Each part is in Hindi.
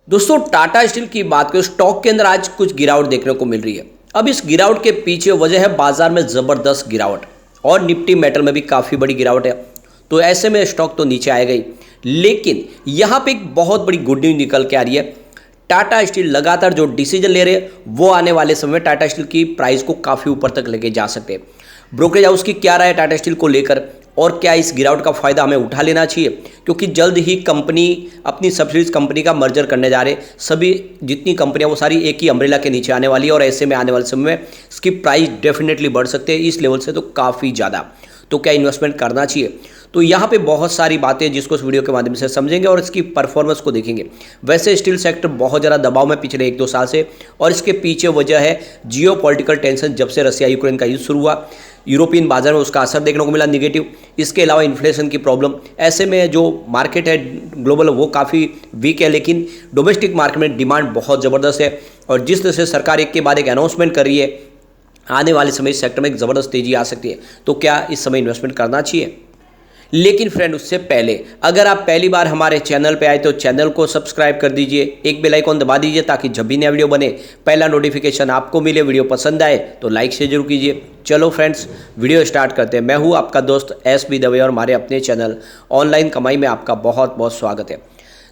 दोस्तों टाटा स्टील की बात करें स्टॉक के अंदर आज कुछ गिरावट देखने को मिल रही है। अब इस गिरावट के पीछे वजह है बाजार में ज़बरदस्त गिरावट और निफ्टी मेटल में भी काफ़ी बड़ी गिरावट है। तो ऐसे में स्टॉक तो नीचे आएगा ही, लेकिन यहाँ पे एक बहुत बड़ी गुड न्यूज़ निकल के आ रही है। टाटा स्टील लगातार जो डिसीजन ले रहे हैं वो आने वाले समय में टाटा स्टील की प्राइस को काफ़ी ऊपर तक लेके जा सकते हैं। ब्रोकरेज हाउस की क्या राय है टाटा स्टील को लेकर और क्या इस गिरावट का फायदा हमें उठा लेना चाहिए, क्योंकि जल्द ही कंपनी अपनी सब्सिडीज कंपनी का मर्जर करने जा रहे। सभी जितनी कंपनियां वो सारी एक ही अम्ब्रेला के नीचे आने वाली है और ऐसे में आने वाले समय में इसकी प्राइस डेफिनेटली बढ़ सकते हैं इस लेवल से तो काफ़ी ज़्यादा। तो क्या इन्वेस्टमेंट करना चाहिए? तो यहाँ पे बहुत सारी बातें जिसको इस वीडियो के माध्यम से समझेंगे और इसकी परफॉर्मेंस को देखेंगे। वैसे स्टील सेक्टर बहुत ज़्यादा दबाव में पिछले 1-2 साल से, और इसके पीछे वजह है जियो पॉलिटिकल टेंशन। जब से रसिया यूक्रेन का युद्ध शुरू हुआ यूरोपियन बाजार में उसका असर देखने को मिला निगेटिव। इसके अलावा इन्फ्लेशन की प्रॉब्लम। ऐसे में जो मार्केट है ग्लोबल वो काफ़ी वीक है, लेकिन डोमेस्टिक मार्केट में डिमांड बहुत ज़बरदस्त है। और जिस तरह से सरकार एक के बाद एक अनाउंसमेंट कर रही है, आने वाले समय इस सेक्टर में एक ज़बरदस्त तेजी आ सकती है। तो क्या इस समय इन्वेस्टमेंट करना चाहिए? लेकिन फ्रेंड उससे पहले अगर आप पहली बार हमारे चैनल पे आए तो चैनल को सब्सक्राइब कर दीजिए, एक बेल आइकॉन दबा दीजिए ताकि जब भी नया वीडियो बने पहला नोटिफिकेशन आपको मिले। वीडियो पसंद आए तो लाइक शेयर जरूर कीजिए। चलो फ्रेंड्स वीडियो स्टार्ट करते हैं। मैं हूँ आपका दोस्त एस.बी. दवे और हमारे अपने चैनल ऑनलाइन कमाई में आपका बहुत बहुत स्वागत है।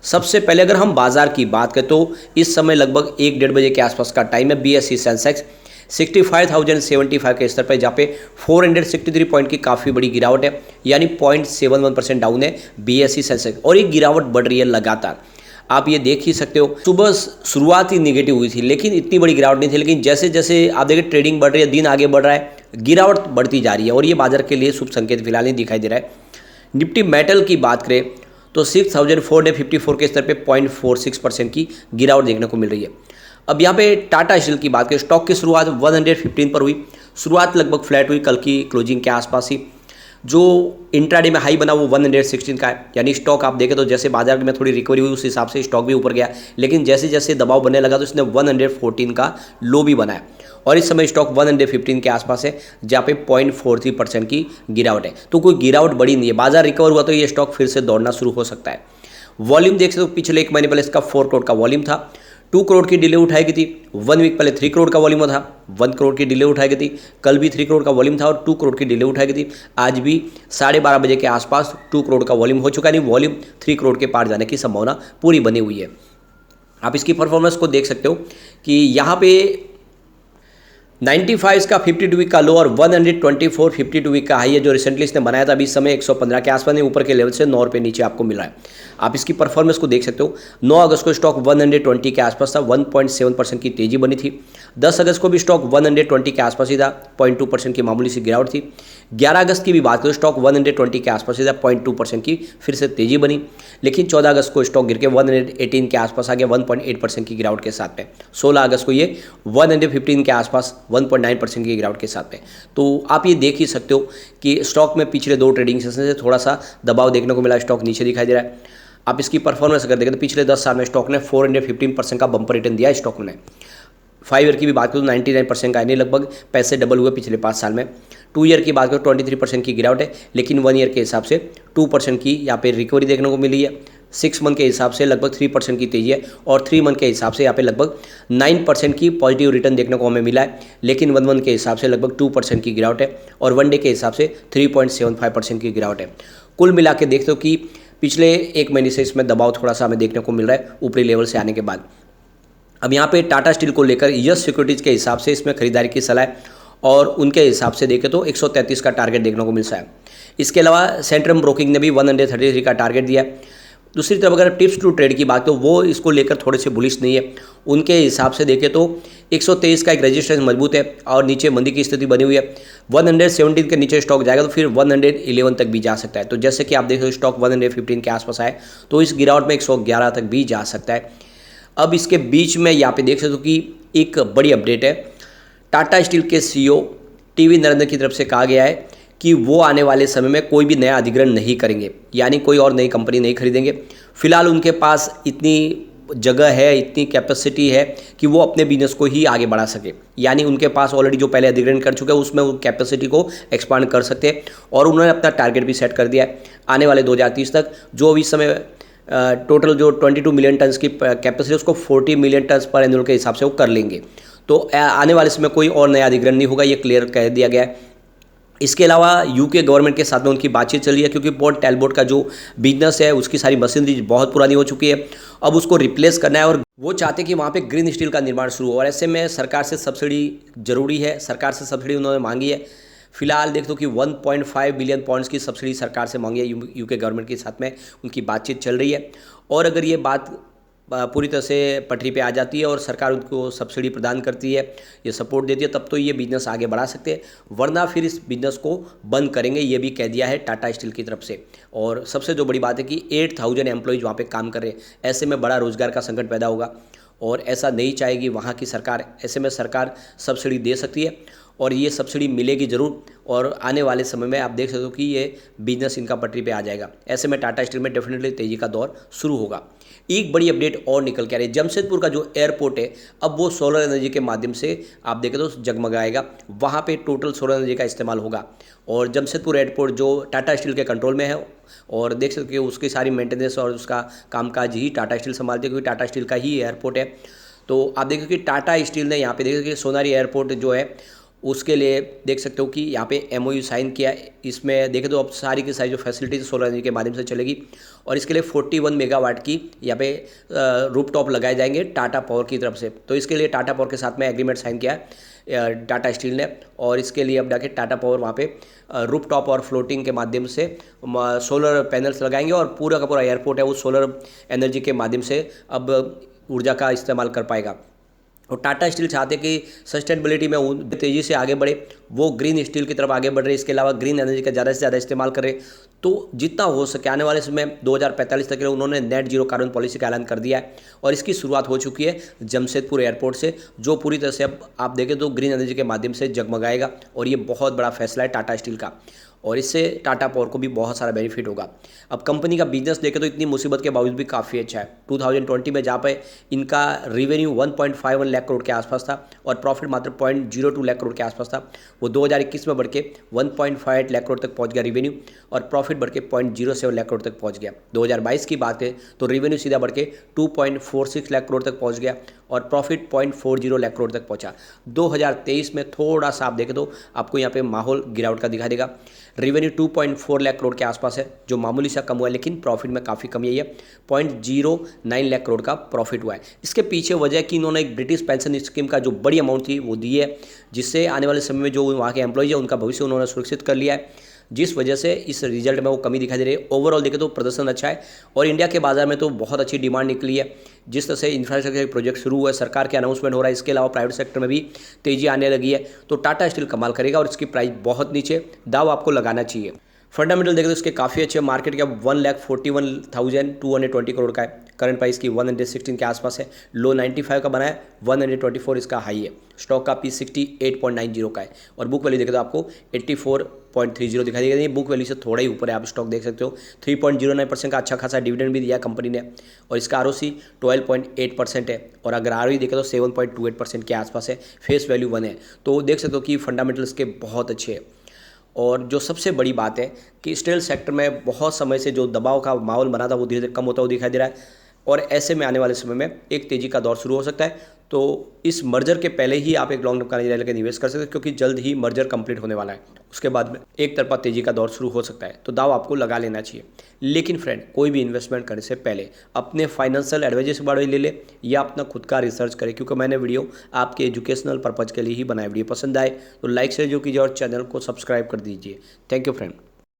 सबसे पहले अगर हम बाजार की बात करें तो इस समय लगभग 1-1:30 बजे के आसपास का टाइम है। BSE सेंसेक्स 65,075 के स्तर पर, जहाँ पे 463 पॉइंट की काफ़ी बड़ी गिरावट है, यानी 0.71% डाउन है BSE सेंसेक्स। और ये गिरावट बढ़ रही है लगातार, आप ये देख ही सकते हो। सुबह शुरुआत ही निगेटिव हुई थी लेकिन इतनी बड़ी गिरावट नहीं थी, लेकिन जैसे जैसे आप देखिए ट्रेडिंग बढ़ रही है, दिन आगे बढ़ रहा है, गिरावट बढ़ती जा रही है और ये बाजार के लिए शुभ संकेत फिलहाल नहीं दिखाई दे रहा है। निफ्टी मेटल की बात करें तो 6,454 के स्तर पर 0.46% की गिरावट देखने को मिल रही है। अब यहाँ पे टाटा स्टील की बात करें, स्टॉक की शुरुआत 115 पर हुई। शुरुआत लगभग फ्लैट हुई, कल की क्लोजिंग के आसपास ही। जो इंट्राडे में हाई बना वो 116 का है, यानी स्टॉक आप देखें तो जैसे बाजार में थोड़ी रिकवरी हुई उस हिसाब से स्टॉक भी ऊपर गया, लेकिन जैसे जैसे दबाव बनने लगा तो इसने 114 का लो भी बनाया और इस समय स्टॉक 115 के आसपास है, जहाँ पे 0.43% की गिरावट है। तो कोई गिरावट बड़ी नहीं है, बाजार रिकवर हुआ तो ये स्टॉक फिर से दौड़ना शुरू हो सकता है। वॉल्यूम देख सकते हो, पिछले 1 महीने पहले इसका 4 करोड़ का वॉल्यूम था। 2 करोड़ की डिले उठाई गई थी। 1 वीक पहले 3 करोड़ का वॉल्यूम था, 1 करोड़ की डिले उठाई गई थी। कल भी 3 करोड़ का वॉल्यूम था और 2 करोड़ की डिले उठाई गई थी। आज भी 12:30 बजे के आसपास 2 करोड़ का वॉल्यूम हो चुका है, यानी वॉल्यूम 3 करोड़ के पार जाने की संभावना पूरी बनी हुई है। आप इसकी परफॉर्मेंस को देख सकते हो कि यहाँ पे 95 का 52 वीक का लो और 124 52 वीक का हाई है जो रिसेंटली इसने बनाया था। अभी इस समय 115 के आसपास नहीं, ऊपर के लेवल से 9 रुपये नीचे आपको मिल रहा है। आप इसकी परफॉर्मेंस को देख सकते हो। 9 अगस्त को स्टॉक 120 के आसपास था, 1.7% की तेजी बनी थी। 10 अगस्त को भी स्टॉक 120 के आसपास ही था, 0.2% की मामूली सी गिरावट थी। 11 अगस्त की भी बात करें, स्टॉक 120 के आसपास ही था, 0.2% की फिर से तेजी बनी। लेकिन 14 अगस्त को स्टॉक गिर के 118 के आसपास आ गया 1.8% की गिरावट के साथ में। 16 अगस्त को ये 115 के आसपास 1.9% की गिरावट के साथ में। तो आप ये देख ही सकते हो कि स्टॉक में पिछले 2 ट्रेडिंग सेशन से थोड़ा सा दबाव देखने को मिला, स्टॉक नीचे दिखाई दे रहा है। आप इसकी परफॉर्मेंस अगर देखें तो पिछले 10 साल में स्टॉक ने 415% का बम्पर रिटर्न दिया है। स्टॉक ने 5 ईयर की भी बात करूँ तो 99% का, यानी लगभग पैसे डबल हुए पिछले 5 साल में। 2 ईयर की बात करें 23% की गिरावट है, लेकिन 1 ईयर के हिसाब से 2% की यहाँ पे रिकवरी देखने को मिली है। 6 मंथ के हिसाब से लगभग 3% की तेजी है और 3 मंथ के हिसाब से यहाँ पे लगभग 9% की पॉजिटिव रिटर्न देखने को हमें मिला है, लेकिन 1 मंथ के हिसाब से लगभग 2% की गिरावट है और 1 डे के हिसाब से 3.75% की गिरावट है। कुल मिला के देखते हो कि पिछले 1 महीने से इसमें दबाव थोड़ा सा हमें देखने को मिल रहा है ऊपरी लेवल से आने के बाद। अब यहाँ पे टाटा स्टील को लेकर यस सिक्योरिटीज के हिसाब से इसमें खरीदारी की सलाह है और उनके हिसाब से देखें तो 133 का टारगेट देखने को मिल रहा है। इसके अलावा सेंट्रम ब्रोकिंग ने भी 133 का टारगेट दिया है। दूसरी तरफ अगर टिप्स टू ट्रेड की बात तो वो इसको लेकर थोड़े से बुलिश नहीं है। उनके हिसाब से देखें तो 123 का एक रजिस्ट्रेशन मजबूत है और नीचे मंदी की स्थिति बनी हुई है। 117 के नीचे स्टॉक जाएगा तो फिर 111 तक भी जा सकता है। तो जैसे कि आप देख रहे हो स्टॉक 115 के आसपास आए तो इस गिरावट में 111 तक भी जा सकता है। अब इसके बीच में यहाँ पे देख सकते हो कि एक बड़ी अपडेट है। टाटा स्टील के CEO टीवी नरेंद्र की तरफ से कहा गया है कि वो आने वाले समय में कोई भी नया अधिग्रहण नहीं करेंगे, यानी कोई और नई कंपनी नहीं खरीदेंगे। फिलहाल उनके पास इतनी जगह है, इतनी कैपेसिटी है कि वो अपने बिजनेस को ही आगे बढ़ा सके, यानी उनके पास ऑलरेडी जो पहले अधिग्रहण कर चुके हैं उसमें वो कैपेसिटी को एक्सपांड कर सकते हैं और उन्होंने अपना टारगेट भी सेट कर दिया है आने वाले 2030 तक। जो अभी समय टोटल जो 22 मिलियन टन की कैपेसिटी उसको 40 मिलियन टन पर एनुअल के हिसाब से वो कर लेंगे। तो आने वाले समय कोई और नया अधिग्रहण नहीं होगा, ये क्लियर कह दिया गया है। इसके अलावा यूके गवर्नमेंट के साथ में उनकी बातचीत चल रही है, क्योंकि पोर्ट टैलबोट का जो बिजनेस है उसकी सारी मशीनरी बहुत पुरानी हो चुकी है, अब उसको रिप्लेस करना है और वो चाहते हैं कि वहाँ पे ग्रीन स्टील का निर्माण शुरू हो। और ऐसे में सरकार से सब्सिडी जरूरी है, सरकार से सब्सिडी उन्होंने मांगी है। फिलहाल देख दो कि 1.5 बिलियन पाउंड्स की सब्सिडी सरकार से मांगी है, यूके गवर्नमेंट के साथ में उनकी बातचीत चल रही है। और अगर ये बात पूरी तरह से पटरी पे आ जाती है और सरकार उनको सब्सिडी प्रदान करती है, ये सपोर्ट देती है, तब तो ये बिजनेस आगे बढ़ा सकते हैं, वरना फिर इस बिजनेस को बंद करेंगे, ये भी कह दिया है टाटा स्टील की तरफ से। और सबसे जो बड़ी बात है कि 8000 एम्प्लॉयज़ वहाँ पे काम कर रहे हैं, ऐसे में बड़ा रोजगार का संकट पैदा होगा और ऐसा नहीं चाहेगी वहाँ की सरकार। ऐसे में सरकार सब्सिडी दे सकती है और ये सब्सिडी मिलेगी ज़रूर, और आने वाले समय में आप देख सकते हो कि ये बिजनेस इनका पटरी पे आ जाएगा। ऐसे में टाटा स्टील में डेफिनेटली तेज़ी का दौर शुरू होगा। एक बड़ी अपडेट और निकल के आ रही है, जमशेदपुर का जो एयरपोर्ट है अब वो सोलर एनर्जी के माध्यम से आप देखें तो जगमगाएगा, वहाँ पे टोटल सोलर एनर्जी का इस्तेमाल होगा। और जमशेदपुर एयरपोर्ट जो टाटा स्टील के कंट्रोल में है और देख सकते हो उसकी सारी मेंटेनेंस और उसका कामकाज ही टाटा स्टील संभालती है, क्योंकि टाटा स्टील का ही एयरपोर्ट है। तो आप देखो कि टाटा स्टील ने यहाँ पे देखो कि सोनारी एयरपोर्ट जो है उसके लिए देख सकते हो कि यहाँ पे MOU साइन किया है। इसमें देखें तो अब सारी की सारी जो फैसिलिटीज सोलर एनर्जी के माध्यम से चलेगी और इसके लिए 41 मेगावाट की यहाँ पे रूफटॉप लगाए जाएंगे टाटा पावर की तरफ से। तो इसके लिए टाटा पावर के साथ में एग्रीमेंट साइन किया है टाटा स्टील ने, और इसके लिए अब जाके टाटा पावर वहाँ पे रूफटॉप और फ्लोटिंग के माध्यम से सोलर पैनल्स लगाएंगे और पूरा का पूरा एयरपोर्ट है वो सोलर एनर्जी के माध्यम से अब ऊर्जा का इस्तेमाल कर पाएगा। और टाटा स्टील चाहते हैं कि सस्टेनेबिलिटी में तेज़ी से आगे बढ़े, वो ग्रीन स्टील की तरफ आगे बढ़ रहे, इसके अलावा ग्रीन एनर्जी का ज़्यादा से ज़्यादा इस्तेमाल करें। तो जितना हो सके आने वाले समय 2045 तक के लिए उन्होंने नेट जीरो कार्बन पॉलिसी का ऐलान कर दिया है और इसकी शुरुआत हो चुकी है जमशेदपुर एयरपोर्ट से, जो पूरी तरह से अब आप देखें तो ग्रीन एनर्जी के माध्यम से जगमगाएगा। और ये बहुत बड़ा फैसला है टाटा स्टील का और इससे टाटा पावर को भी बहुत सारा बेनिफिट होगा। अब कंपनी का बिजनेस देखें तो इतनी मुसीबत के बावजूद भी काफ़ी अच्छा है। 2020 में जहाँ पे इनका रेवेन्यू 1.51 लाख करोड़ के आसपास था और प्रॉफिट मात्र 0.02 लाख करोड़ के आसपास था, वो 2021 में बढ़ के 1.58 लाख करोड़ तक पहुँच गया रेवेन्यू और प्रॉफिट बढ़ के 0.07 लाख करोड़ तक पहुँच गया। 2022 की बात है तो रेवेन्यू सीधा बढ़ के 2.46 लाख करोड़ तक पहुँच गया और प्रॉफिट 0.40 लाख करोड़ तक पहुँचा। 2023 में थोड़ा सा आप देखें तो आपको यहाँ पे माहौल गिरावट का दिखा देगा। रेवेन्यू 2.4 लाख करोड़ के आसपास है, जो मामूली सा कम हुआ है, लेकिन प्रॉफिट में काफ़ी कमी आई है, 0.09 लाख करोड़ का प्रॉफिट हुआ है। इसके पीछे वजह है कि इन्होंने एक ब्रिटिश पेंशन स्कीम का जो बड़ी अमाउंट थी वो दी है, जिससे आने वाले समय में जो वहाँ के एम्प्लॉयज़ है उनका भविष्य उन्होंने सुरक्षित कर लिया है, जिस वजह से इस रिजल्ट में वो कमी दिखाई दे रही है। ओवरऑल देखें तो प्रदर्शन अच्छा है और इंडिया के बाजार में तो बहुत अच्छी डिमांड निकली है। जिस तरह से इंफ्रास्ट्रक्चर प्रोजेक्ट शुरू हुआ है, सरकार के अनाउंसमेंट हो रहा है, इसके अलावा प्राइवेट सेक्टर में भी तेजी आने लगी है, तो टाटा स्टील कमाल करेगा और इसकी प्राइस बहुत नीचे, दाव आपको लगाना चाहिए। फंडामेंटल देखें तो इसके काफ़ी अच्छे, मार्केट कैप 1,41,220 करोड़ का है, करंट प्राइस की 116 के आसपास है, लो 95 का बना है, 124 इसका हाई है, स्टॉक का P 68.90 का है और बुक वैल्यू देखें तो आपको 84.30 दिखाई देगा। बुक वैल्यू से थोड़ा ही ऊपर है, आप स्टॉक देख सकते हो। 3.09% का अच्छा खासा डिविडेंड भी दिया कंपनी ने और इसका ROC 12.8% है और अगर ROE देखें तो 7.28% के आसपास है, फेस वैल्यू 1 है। तो देख सकते हो कि फंडामेंटल्स के बहुत अच्छे हैं। और जो सबसे बड़ी बात है कि स्टील सेक्टर में बहुत समय से जो दबाव का माहौल बना था वो धीरे धीरे कम होता हुआ दिखाई दे रहा है और ऐसे में आने वाले समय में एक तेज़ी का दौर शुरू हो सकता है। तो इस मर्जर के पहले ही आप एक लॉन्ग टर्म का नजरिया लेकर निवेश कर सकते हैं, क्योंकि जल्द ही मर्जर कंप्लीट होने वाला है, उसके बाद में एक तरफा तेज़ी का दौर शुरू हो सकता है, तो दाव आपको लगा लेना चाहिए। लेकिन फ्रेंड, कोई भी इन्वेस्टमेंट करने से पहले अपने फाइनेंशियल एडवाइजर से बारे ले ले या अपना खुद का रिसर्च करें, क्योंकि मैंने वीडियो आपके एजुकेशनल पर्पज़ के लिए ही बनाया। वीडियो पसंद आए तो लाइक शेयर जो कीजिए और चैनल को सब्सक्राइब कर दीजिए। Thank you friend.